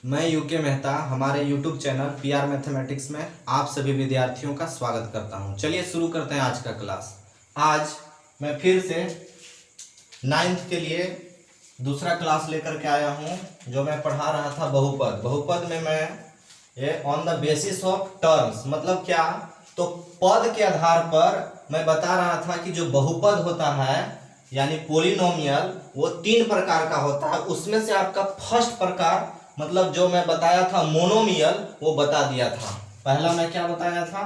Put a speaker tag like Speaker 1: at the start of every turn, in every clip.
Speaker 1: मैं यूके मेहता हमारे YouTube channel PR mathematics में आप सभी विद्यार्थियों का स्वागत करता हूं। चलिए शुरू करते हैं आज का क्लास। आज मैं फिर से नाइन्थ के लिए दूसरा क्लास लेकर के आया हूं, जो मैं पढ़ा रहा था बहुपद। बहुपद में मैं ये on the basis of terms, मतलब क्या, तो पद के आधार पर मैं बता रहा था कि जो बहुपद होता है यानी पोलिनोमियल, वो 3 प्रकार का होता है। उसमें से आपका फर्स्ट प्रकार, मतलब जो मैं बताया था मोनोमियल, वो बता दिया था। पहला मैं क्या बताया था,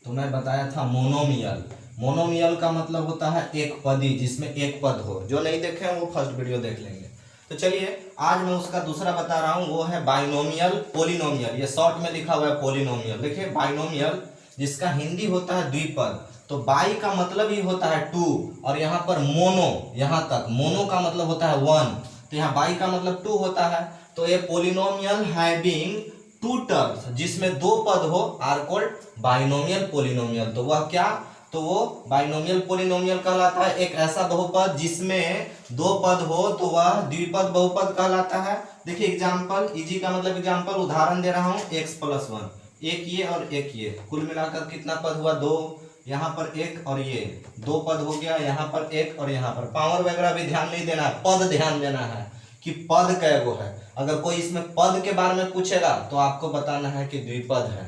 Speaker 1: तो मैं बताया था मोनोमियल। मोनोमियल का मतलब होता है एक पदी, जिसमें एक पद हो। जो नहीं देखे हैं वो फर्स्ट वीडियो देख लेंगे। तो चलिए आज मैं उसका दूसरा बता रहा हूं, वो है बाइनोमियल पोलिनोमियल। ये शॉर्ट में लिखा हुआ है पोलिनोमियल। देखिए बाइनोमियल, जिसका हिंदी होता है द्विपद। तो बाई का मतलब ही होता है 2, और यहाँ पर मोनो, यहाँ तक मोनो का मतलब होता है 1, तो यहाँ बाई का मतलब 2 होता है। तो ये पोलिनोमियल हैविंग 2 टर्म्स, जिसमें 2 पद हो, आर कॉल्ड बाइनोमियल पोलिनोमियल। तो वह क्या, तो वो बाइनोमियल पोलिनोमियल कहलाता है। एक ऐसा बहुपद जिसमें 2 पद हो, तो वह द्विपद बहुपद कहलाता है। देखिए एग्जाम्पल, इजी का मतलब एग्जाम्पल, उदाहरण दे रहा हूं, x+1, एक ये और एक ये, कुल मिलाकर कितना पद हुआ, 2। यहाँ पर एक और ये 2 पद हो गया, यहाँ पर एक और यहाँ पर। पावर वगैरह भी ध्यान नहीं देना है, पद ध्यान देना है कि पद कै गो है। अगर कोई इसमें पद के बारे में पूछेगा तो आपको बताना है कि द्विपद है।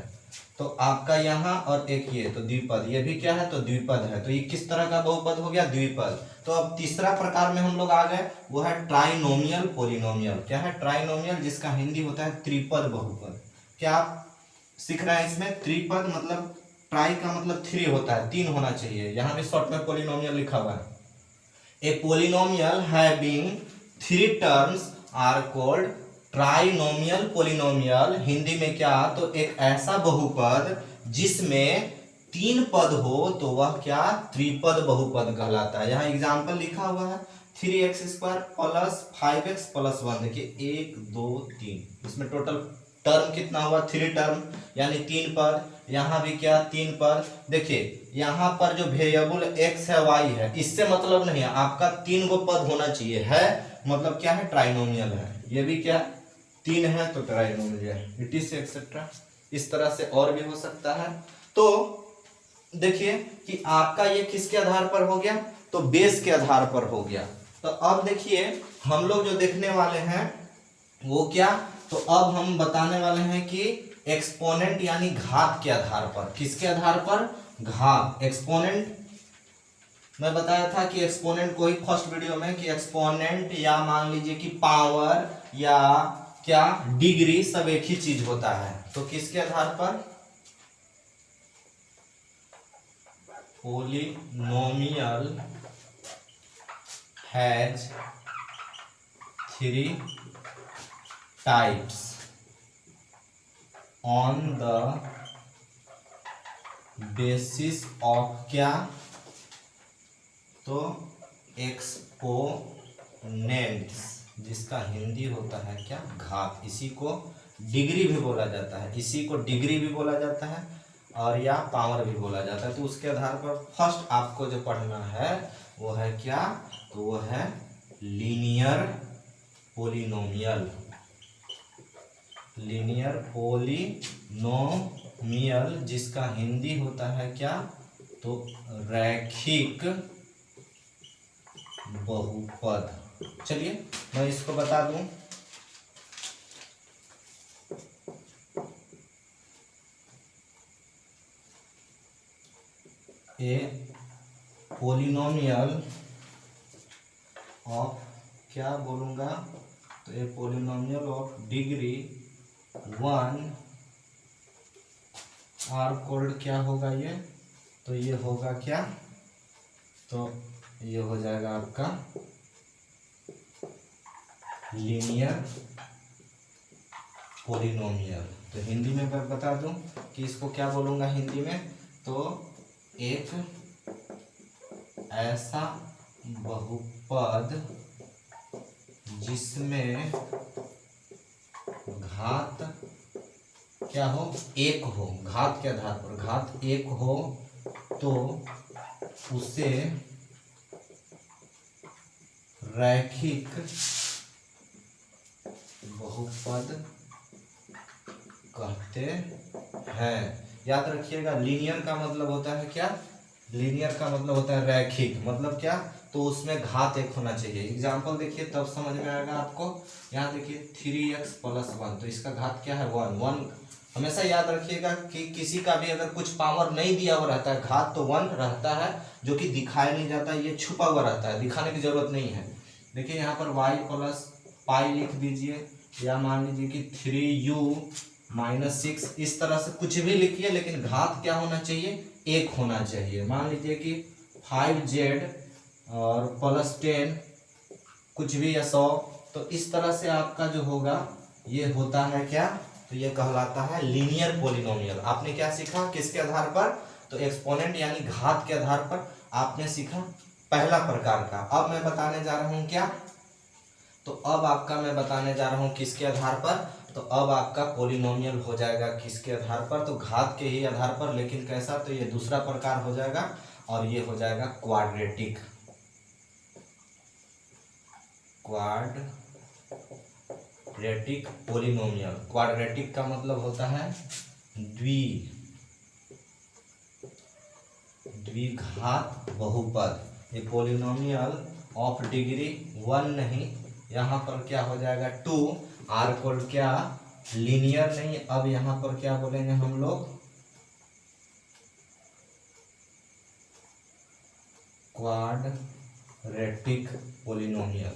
Speaker 1: तो आपका यहाँ और एक ये, तो द्विपद, ये भी क्या है, तो द्विपद है। तो ये किस तरह का बहुपद हो गया, द्विपद। तो अब तीसरा प्रकार में हम लोग आ गए, वो है ट्राइनोमियल पोलिनोमियल। क्या है, ट्राइनोमियल, जिसका हिंदी होता है त्रिपद बहुपद। क्या आप सीख रहे हैं इसमें, त्रिपद मतलब ट्राई का मतलब 3 होता है, 3 होना चाहिए। यहाँ भी शॉर्ट में पोलिनोमियल लिखा हुआ है। A polynomial having 3 terms are called trinomial polynomial. Hindi में क्या, तो एक ऐसा बहुपद जिसमें 3 पद हो, तो वह क्या, त्रिपद बहुपद कहलाता है। यहाँ एग्जाम्पल लिखा हुआ है 3x² प्लस 5x प्लस 1। देखिए 1 2 3, इसमें टोटल टर्म कितना हुआ, 3 टर्म, यानी 3 पद। यहाँ भी क्या, 3 पद। देखिए यहाँ पर जो वेरिएबल x है, y है, इससे मतलब नहीं है, आपका 3 गो पद होना चाहिए। है मतलब क्या है, ट्राइनोमियल है। ये भी क्या, 3 है तो ट्राइनोमियल है। It is etcetera. इस तरह से और भी हो सकता है। तो देखिए कि आपका ये किसके आधार पर हो गया, तो बेस के आधार पर हो गया। तो अब देखिए हम लोग जो देखने वाले हैं वो क्या, तो अब हम बताने वाले हैं कि एक्सपोनेंट यानी घात के आधार पर। किसके आधार पर, घात, एक्सपोनेंट। मैं बताया था कि एक्सपोनेंट को ही फर्स्ट वीडियो में, कि एक्सपोनेंट या मान लीजिए कि पावर या क्या डिग्री, सब एक ही चीज होता है। तो किसके आधार पर, polynomial has 3 types on the basis of क्या, तो एक्सपोनेंट्स, जिसका हिंदी होता है क्या, घात। इसी को डिग्री भी बोला जाता है, इसी को डिग्री भी बोला जाता है, और या पावर भी बोला जाता है। तो उसके आधार पर फर्स्ट आपको जो पढ़ना है वो है क्या, तो वो है लीनियर पोलिनोमियल। लीनियर पोलिनोमियल, जिसका हिंदी होता है क्या, तो रैखिक बहुपद। चलिए मैं इसको बता दूं, ए पोलिनोमियल ऑफ, क्या बोलूंगा, तो a polynomial of degree 1 are called, क्या होगा ये, तो ये होगा क्या, तो ये हो जाएगा आपका लीनियर पोलिनोमियल। तो हिंदी में मैं बता दूं कि इसको क्या बोलूंगा हिंदी में, तो एक ऐसा बहुपद जिसमें घात क्या हो, एक हो। घात के आधार पर घात एक हो, तो उसे रैखिक बहुपद कहते हैं। याद रखिएगा, लीनियर का मतलब होता है क्या? लीनियर का मतलब होता है रैखिक। मतलब क्या? तो उसमें घात एक होना चाहिए। एग्जाम्पल देखिए तब समझ में आएगा आपको। यहाँ देखिए 3x + 1, तो इसका घात क्या है? 1। हमेशा याद रखिएगा कि किसी का भी अगर कुछ पावर नहीं दिया हुआ रहता है, घात तो 1 रहता है, जो कि दिखाया नहीं जाता, ये छुपा हुआ रहता है, दिखाने की जरूरत नहीं है। देखिए यहाँ पर y + पाई लिख दीजिए, या मान लीजिए कि 3u - 6, इस तरह से कुछ भी लिखिए, लेकिन घात क्या होना चाहिए? 1 होना चाहिए। मान लीजिए कि 5z और +10 कुछ भी, या 100, तो इस तरह से आपका जो होगा ये होता है क्या? तो ये कहलाता है लीनियर पॉलिनोमियल। आपने क्या सीखा? किसके आधार पर? तो एक्सपोनेंट यानी घात के आधार पर आपने सीखा पहला प्रकार का। अब मैं बताने जा रहा हूं क्या? तो अब आपका मैं बताने जा रहा हूं किसके आधार पर? तो अब आपका पॉलिनोमियल हो जाएगा किसके आधार पर? तो घात के ही आधार पर, लेकिन कैसा? तो ये दूसरा प्रकार हो जाएगा, और ये हो जाएगा क्वाड्रेटिक। Quadratic polynomial. क्वाड्रेटिक का मतलब होता है द्विघात बहुपद। ये पॉलिनोमियल ऑफ डिग्री 1 नहीं, यहाँ पर क्या हो जाएगा? 2। आर कोड क्या? लीनियर नहीं। अब यहाँ पर क्या बोलेंगे हम लोग? Quadratic polynomial.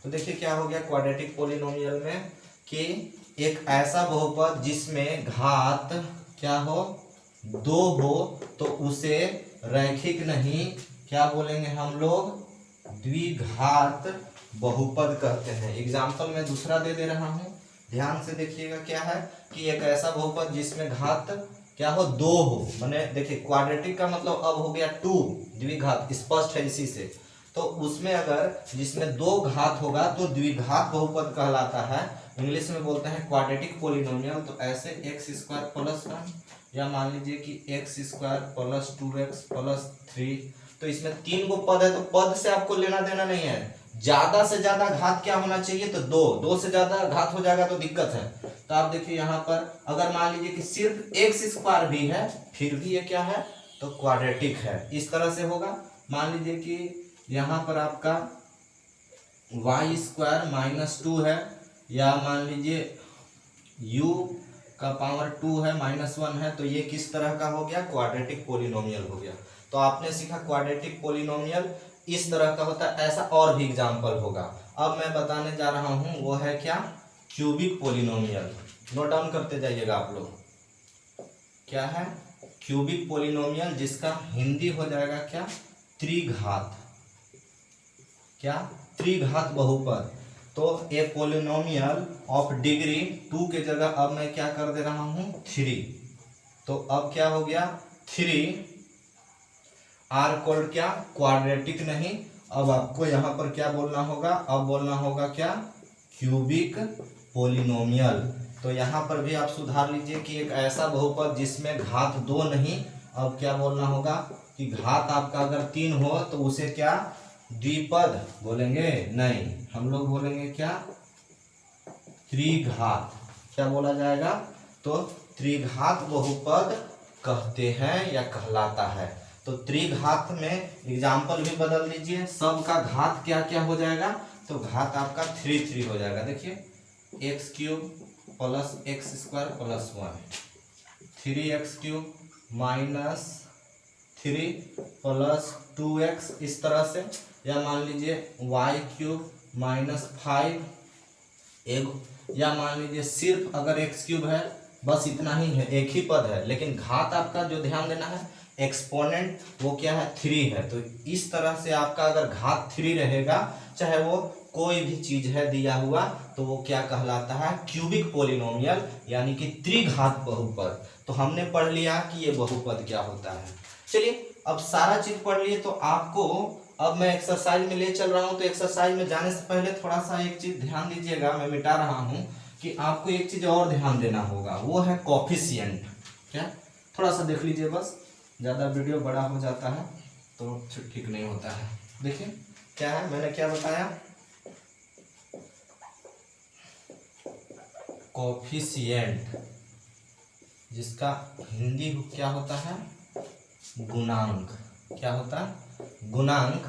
Speaker 1: तो देखिए क्या हो गया क्वाड्रेटिक पॉलिनोमियल में, कि एक ऐसा बहुपद जिसमें घात क्या हो? 2 हो, तो उसे रैखिक नहीं, क्या बोलेंगे हम लोग? द्विघात बहुपद कहते हैं। एग्जाम्पल मैं दूसरा दे रहा हूं, ध्यान से देखिएगा। क्या है? कि एक ऐसा बहुपद जिसमें घात क्या हो? 2 हो। मैंने देखिए क्वाड्रेटिक का मतलब अब हो गया 2, द्विघात, स्पष्ट है इसी से। तो उसमें अगर जिसमें 2 घात होगा तो द्विघात बहुपद कहलाता है। इंग्लिश में बोलते हैं क्वाड्रेटिक पॉलिनोमियल। तो ऐसे x² + 1, या मान लीजिए कि x² + 2x + 3। तो इसमें 3 गो पद है, तो पद से आपको लेना देना नहीं है। ज्यादा से ज्यादा घात क्या होना चाहिए? तो 2 से ज्यादा घात हो जाएगा तो दिक्कत है। तो आप देखिए यहाँ पर अगर मान लीजिए कि सिर्फ x² भी है, फिर भी ये क्या है? तो क्वाड्रेटिक है। इस तरह से होगा। मान लीजिए कि यहाँ पर आपका y² - 2 है, या मान लीजिए u का पावर 2 है, -1 है, तो ये किस तरह का हो गया? क्वाड्रेटिक पॉलिनोमियल हो गया। तो आपने सीखा क्वाड्रेटिक पॉलिनोमियल इस तरह का होता है। ऐसा और भी एग्जाम्पल होगा। अब मैं बताने जा रहा हूं वो है क्या? Cubic polynomial. नोट डाउन करते जाइएगा आप लोग। क्या है? क्यूबिक पॉलिनोमियल, जिसका हिंदी हो जाएगा क्या? त्रिघात। क्या? त्रिघात बहुपद। तो ए पॉलिनोमियल ऑफ डिग्री 2 के जगह अब मैं क्या कर दे रहा हूं? 3। तो अब क्या हो गया? 3। आर कोल्ड क्या? क्वाड्रेटिक नहीं। अब आपको यहां पर क्या बोलना होगा? अब बोलना होगा क्या? Cubic polynomial. तो यहां पर भी आप सुधार लीजिए कि एक ऐसा बहुपद जिसमें घात 2 नहीं। अब क्या बोलना होगा? कि घात आपका अगर 3 हो तो उसे क्या द्विपद बोलेंगे? नहीं, हम लोग बोलेंगे क्या? त्रिघात। क्या बोला जाएगा? तो त्रिघात बहुपद कहते हैं या कहलाता है। तो त्रिघात में एग्जाम्पल भी बदल दीजिए। सब का घात क्या क्या हो जाएगा? तो घात आपका 3 हो जाएगा। देखिए x³ + x² + 1, 3x³ - 3 + 2x, इस तरह से। या मान लीजिए y³ - 5, या मान लीजिए सिर्फ अगर x³ है, बस इतना ही है, एक ही पद है, लेकिन घात आपका जो ध्यान देना है एक्सपोनेंट वो क्या है? 3 है। तो इस तरह से आपका अगर घात 3 रहेगा, चाहे वो कोई भी चीज है दिया हुआ, तो वो क्या कहलाता है? क्यूबिक पॉलिनोमियल, यानी कि त्रिघात बहुपद। तो हमने पढ़ लिया कि ये बहुपद क्या होता है। चलिए अब सारा चीज पढ़ लिए, तो आपको अब मैं एक्सरसाइज में ले चल रहा हूं। तो एक्सरसाइज में जाने से पहले थोड़ा सा एक चीज ध्यान दीजिएगा, मैं मिटा रहा हूं, कि आपको एक चीज और ध्यान देना होगा, वो है कोफिशिएंट। क्या? थोड़ा सा देख लीजिए, बस ज़्यादा वीडियो बड़ा हो जाता है तो ठीक नहीं होता है। देखिए क्या है, मैंने क्या बताया? कोफिशिएंट, जिसका हिंदी क्या होता है, गुणांक। क्या होता है, गुणांक।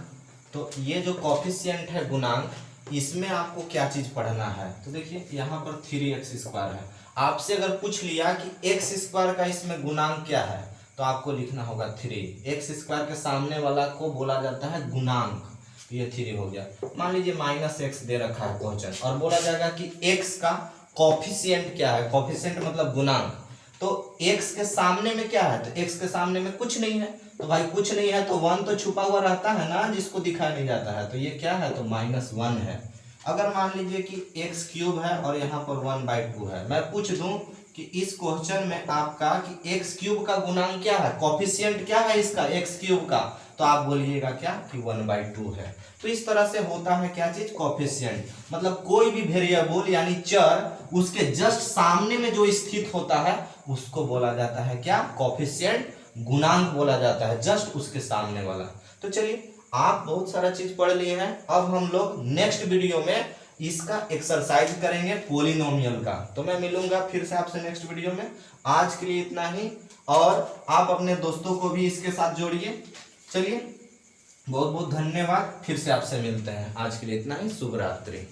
Speaker 1: तो ये जो कोफिशिएंट है गुणांक, इसमें आपको क्या चीज पढ़ना है, तो देखिए यहाँ पर 3x² है। आपसे अगर पूछ लिया कि x² का इसमें गुणांक क्या है, तो आपको लिखना होगा 3। x² के सामने वाला को बोला जाता है गुणांक, तो ये 3 हो गया। मान लीजिए -x दे रखा है क्वेश्चन, और बोला जाएगा कि x का कोफिशिएंट क्या है, कोफिशिएंट मतलब गुणांक। तो x के सामने में क्या है, तो x के सामने में कुछ नहीं है, तो भाई कुछ नहीं है तो 1 तो छुपा हुआ रहता है ना, जिसको दिखाया नहीं जाता है, तो ये क्या है, तो -1 है। अगर मान लीजिए कि x³ है और यहाँ पर 1/2 है, मैं पूछ दूं कि इस क्वेश्चन में आपका कि x³ का गुणांक क्या है, कोफिशिएंट क्या है इसका x³ का, तो आप बोलिएगा क्या कि 1/2 है। तो इस तरह से होता है क्या चीज, कोफिशिएंट। मतलब कोई भी वेरिएबल यानी चर, उसके जस्ट सामने में जो स्थित होता है उसको बोला जाता है क्या, कोफिशिएंट, गुणांक बोला जाता है, जस्ट उसके सामने वाला। तो चलिए, आप बहुत सारा चीज पढ़ लिए हैं। अब हम लोग नेक्स्ट वीडियो में इसका एक्सरसाइज करेंगे पॉलिनोमियल का। तो मैं मिलूंगा फिर से आपसे नेक्स्ट वीडियो में। आज के लिए इतना ही, और आप अपने दोस्तों को भी इसके साथ जोड़िए। चलिए, बहुत बहुत धन्यवाद। फिर से आपसे मिलते हैं। आज के लिए इतना ही। शुभ रात्रि।